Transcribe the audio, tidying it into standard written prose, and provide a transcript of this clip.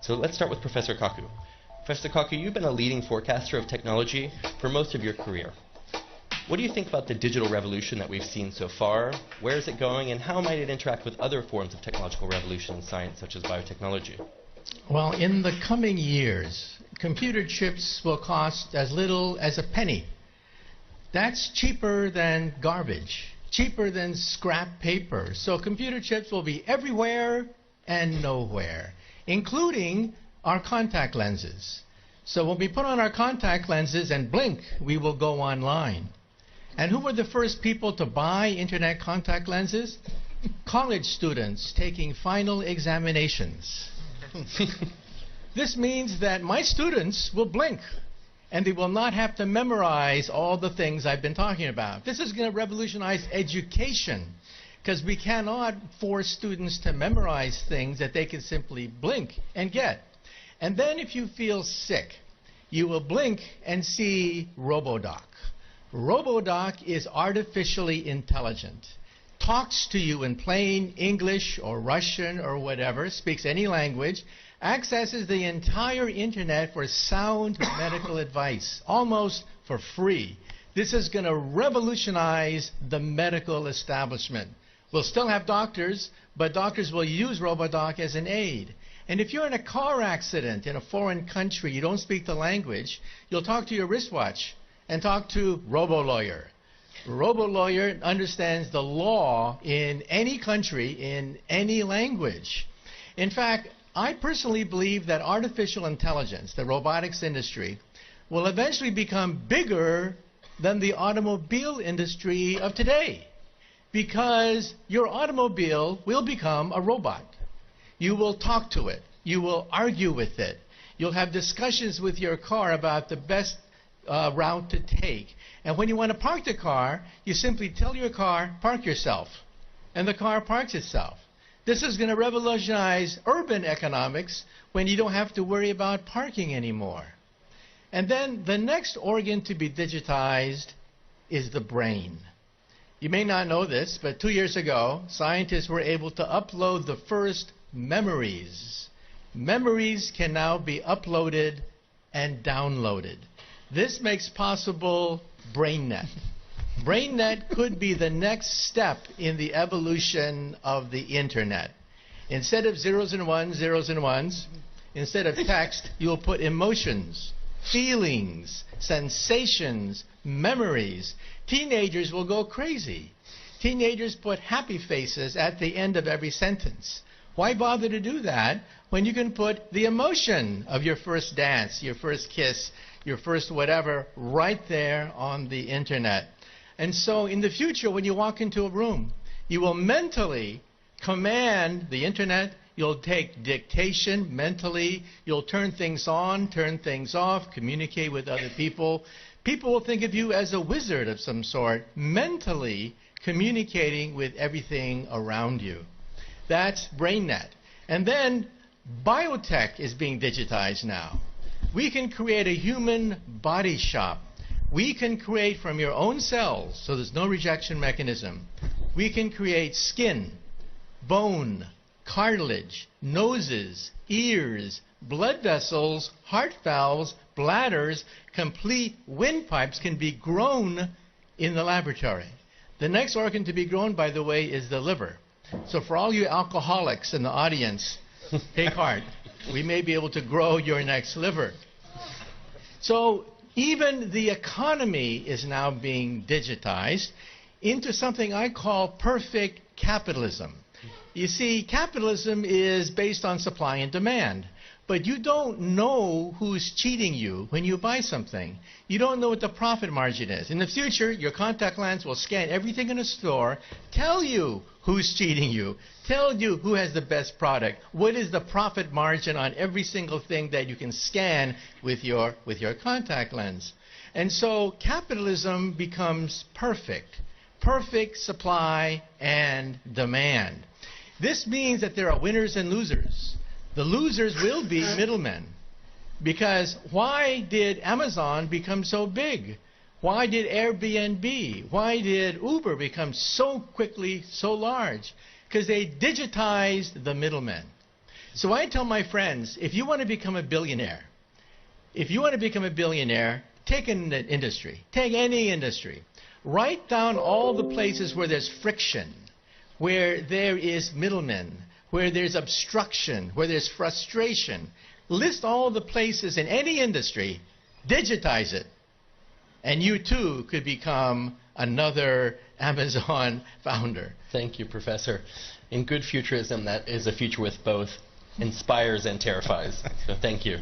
So let's start with Professor Kaku. Professor Kaku, you've been a leading forecaster of technology for most of your career. What do you think about the digital revolution that we've seen so far? Where is it going, and how might it interact with other forms of technological revolution in science, such as biotechnology? Well, in the coming years, computer chips will cost as little as a penny. That's cheaper than garbage, cheaper than scrap paper. So computer chips will be everywhere and nowhere, including our contact lenses. So when we put on our contact lenses and blink, we will go online. And who were the first people to buy internet contact lenses? College students taking final examinations. This means that my students will blink, and they will not have to memorize all the things I've been talking about. This is going to revolutionize education, because we cannot force students to memorize things that they can simply blink and get. And then if you feel sick, you will blink and see RoboDoc. RoboDoc is artificially intelligent, talks to you in plain English or Russian or whatever, speaks any language, accesses the entire internet for sound medical advice, almost for free. This is going to revolutionize the medical establishment. We'll still have doctors, but doctors will use RoboDoc as an aid. And if you're in a car accident in a foreign country, you don't speak the language, you'll talk to your wristwatch and talk to RoboLawyer. RoboLawyer understands the law in any country, in any language. In fact, I personally believe that artificial intelligence, the robotics industry, will eventually become bigger than the automobile industry of today, because your automobile will become a robot. You will talk to it. You will argue with it. You'll have discussions with your car about the best route to take. And when you want to park the car, you simply tell your car, park yourself. And the car parks itself. This is going to revolutionize urban economics when you don't have to worry about parking anymore. And then the next organ to be digitized is the brain. You may not know this, but 2 years ago, scientists were able to upload the first memories. Memories can now be uploaded and downloaded. This makes possible BrainNet. BrainNet could be the next step in the evolution of the internet. Instead of zeros and ones, instead of text, you'll put emotions, feelings, sensations, memories. Teenagers will go crazy. Teenagers put happy faces at the end of every sentence. Why bother to do that when you can put the emotion of your first dance, your first kiss, your first whatever, right there on the internet? And so in the future, when you walk into a room, you will mentally command the internet. You'll take dictation mentally. You'll turn things on, turn things off, communicate with other people. People will think of you as a wizard of some sort, mentally communicating with everything around you. That's BrainNet. And then biotech is being digitized now. We can create a human body shop. We can create from your own cells, so there's no rejection mechanism. We can create skin, bone, cartilage, noses, ears, blood vessels, heart valves, bladders, complete windpipes can be grown in the laboratory. The next organ to be grown, by the way, is the liver. So for all you alcoholics in the audience, take heart. We may be able to grow your next liver. So even the economy is now being digitized into something I call perfect capitalism. You see, capitalism is based on supply and demand. But you don't know who's cheating you when you buy something. You don't know what the profit margin is. In the future, your contact lens will scan everything in a store, tell you who's cheating you, tell you who has the best product, what is the profit margin on every single thing that you can scan with your contact lens. And so capitalism becomes perfect. Perfect supply and demand. This means that there are winners and losers. The losers will be middlemen. Because why did Amazon become so big? Why did Airbnb, why did Uber become so quickly so large? Because they digitized the middlemen. So I tell my friends, if you want to become a billionaire, take an industry. Take any industry. Write down all the places where there's friction, where there is middlemen, where there's obstruction, where there's frustration. List all the places in any industry, digitize it, and you too could become another Amazon founder. Thank you, Professor. In good futurism, that is a future with both inspires and terrifies. So thank you.